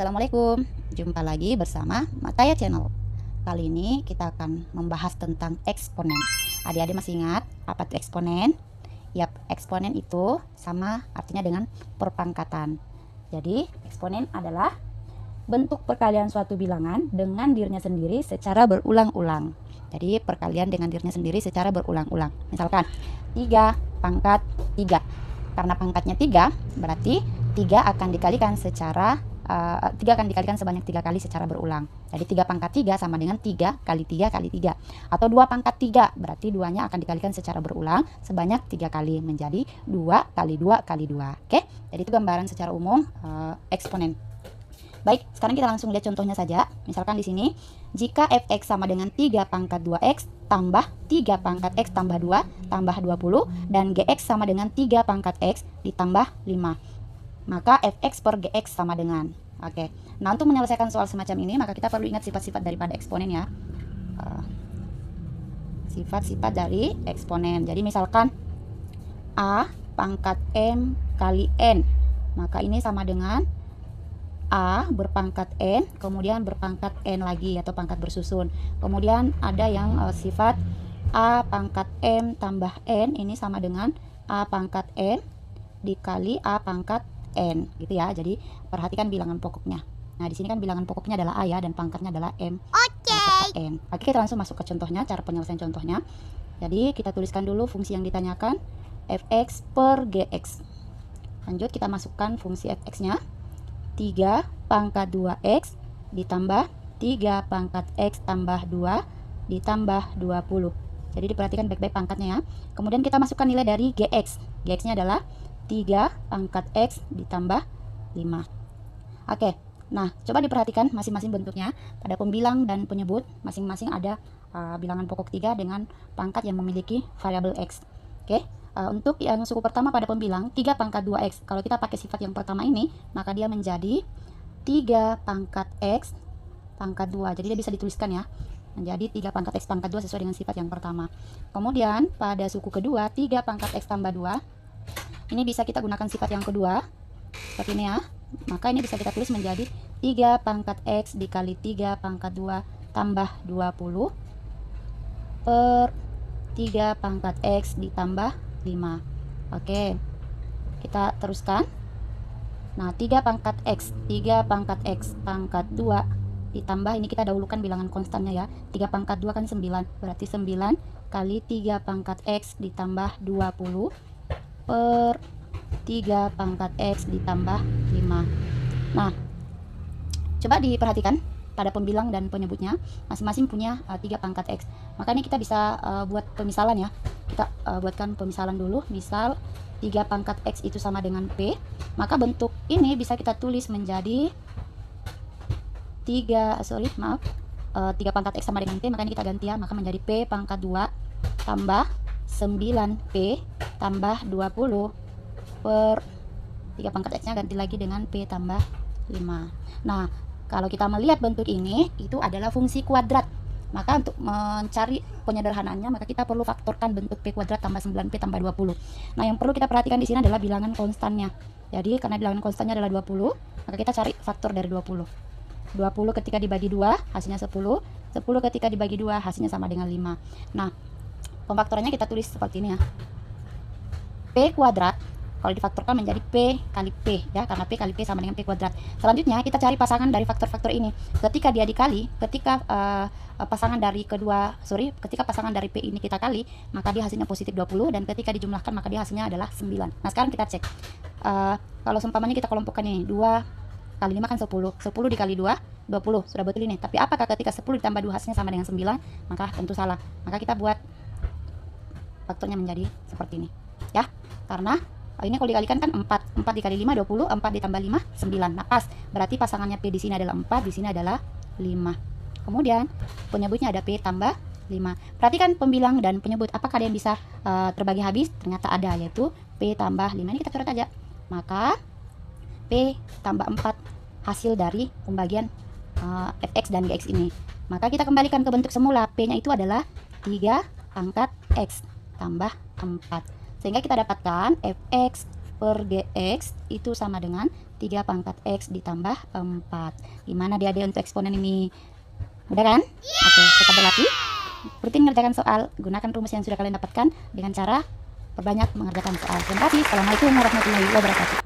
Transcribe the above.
Assalamualaikum, jumpa lagi bersama Mataya Channel. Kali ini kita akan membahas tentang eksponen. Adik-adik masih ingat apa itu eksponen? Yap, eksponen itu sama artinya dengan perpangkatan. Jadi, eksponen adalah bentuk perkalian suatu bilangan dengan dirinya sendiri secara berulang-ulang. Jadi, perkalian dengan dirinya sendiri secara berulang-ulang. Misalkan, 3 pangkat 3. Karena pangkatnya 3, berarti 3 akan dikalikan sebanyak 3 kali secara berulang. Jadi 3 pangkat 3 sama dengan 3 kali 3 kali 3. Atau 2 pangkat 3, berarti 2-nya akan dikalikan secara berulang sebanyak 3 kali, menjadi 2 kali 2 kali 2. Oke, jadi itu gambaran secara umum eksponen. Baik, sekarang kita langsung lihat contohnya saja. Misalkan di sini, jika fx sama dengan 3 pangkat 2x tambah 3 pangkat x tambah 2 tambah 20, dan gx sama dengan 3 pangkat x ditambah 5. Maka fx per gx sama dengan. Oke, nah untuk menyelesaikan soal semacam ini, maka kita perlu ingat sifat-sifat daripada eksponen ya. Sifat-sifat dari eksponen. Jadi misalkan a pangkat m kali n, maka ini sama dengan a berpangkat n, kemudian berpangkat n lagi atau pangkat bersusun. Kemudian ada yang sifat a pangkat m tambah n, ini sama dengan a pangkat n dikali a pangkat n, gitu ya. Jadi perhatikan bilangan pokoknya. Nah, di sini kan bilangan pokoknya adalah a ya, dan pangkatnya adalah m serta n. Oke, kita langsung masuk ke contohnya, cara penyelesaian contohnya. Jadi kita tuliskan dulu fungsi yang ditanyakan, fx per gx. Lanjut kita masukkan fungsi fx-nya, 3 pangkat 2x ditambah 3 pangkat x tambah 2 ditambah 20. Jadi diperhatikan baik-baik pangkatnya ya. Kemudian kita masukkan nilai dari gx. Gx-nya adalah 3 pangkat x ditambah 5. Oke, nah coba diperhatikan masing-masing bentuknya. Pada pembilang dan penyebut masing-masing ada bilangan pokok 3 dengan pangkat yang memiliki variabel x. Oke, untuk yang suku pertama pada pembilang 3 pangkat 2x, kalau kita pakai sifat yang pertama ini, maka dia menjadi 3 pangkat x pangkat 2. Jadi dia bisa dituliskan ya, menjadi 3 pangkat x pangkat 2 sesuai dengan sifat yang pertama. Kemudian pada suku kedua 3 pangkat x tambah 2, ini bisa kita gunakan sifat yang kedua seperti ini ya. Maka ini bisa kita tulis menjadi 3 pangkat x dikali 3 pangkat 2 tambah 20 per 3 pangkat x ditambah 5. Oke, kita teruskan. Nah, 3 pangkat x pangkat 2 ditambah, ini kita dahulukan bilangan konstannya ya. 3 pangkat 2 kan 9, berarti 9 kali 3 pangkat x ditambah 20 per 3 pangkat x ditambah 5. Nah, coba diperhatikan pada pembilang dan penyebutnya masing-masing punya 3 pangkat x. Maka ini kita bisa buat pemisalan ya. Kita buatkan pemisalan dulu. Misal 3 pangkat x itu sama dengan p, maka bentuk ini bisa kita tulis menjadi 3 pangkat x sama dengan p, maka ini kita ganti ya, maka menjadi p pangkat 2 tambah 9p tambah 20 per 3 pangkat x nya ganti lagi dengan p tambah 5. Nah, kalau kita melihat bentuk ini, itu adalah fungsi kuadrat. Maka untuk mencari penyederhanaannya, maka kita perlu faktorkan bentuk p kuadrat tambah 9p tambah 20. Nah, yang perlu kita perhatikan di sini adalah bilangan konstannya. Jadi karena bilangan konstannya adalah 20, maka kita cari faktor dari 20. 20 ketika dibagi 2 hasilnya 10. 10 ketika dibagi 2 hasilnya sama dengan 5. Nah, pemfaktorannya kita tulis seperti ini ya. P kuadrat kalau difaktorkan menjadi P kali P ya, karena P kali P sama dengan P kuadrat. Selanjutnya kita cari pasangan dari faktor-faktor ini. Ketika dia dikali, ketika pasangan dari P ini kita kali, maka dia hasilnya positif 20, dan ketika dijumlahkan maka dia hasilnya adalah 9. Nah, sekarang kita cek. Kalau seumpamanya kita kelompokkan ini, 2 kali 5 kan 10. 10 dikali 2, 20. Sudah betul ini. Tapi apakah ketika 10 ditambah 2 hasilnya sama dengan 9? Maka tentu salah. Maka kita buat faktornya menjadi seperti ini. Ya, karena ini kalau dikalikan kan 4 dikali 5 20, 4 ditambah 5 9. Nah, pas. Berarti pasangannya P di sini adalah 4, di sini adalah 5. Kemudian penyebutnya ada P tambah 5. Perhatikan pembilang dan penyebut, apakah ada yang bisa terbagi habis? Ternyata ada, yaitu P tambah 5. Ini kita coret aja. Maka P tambah 4 hasil dari pembagian fx dan gx ini. Maka kita kembalikan ke bentuk semula. P-nya itu adalah 3 pangkat x tambah 4. Sehingga kita dapatkan fx per Gx itu sama dengan 3 pangkat X ditambah 4. Gimana dia untuk eksponen ini? Mudah kan? Oke, tetap berlatih. Rutin mengerjakan soal, gunakan rumus yang sudah kalian dapatkan dengan cara perbanyak mengerjakan soal. Terima kasih. Assalamualaikum warahmatullahi wabarakatuh.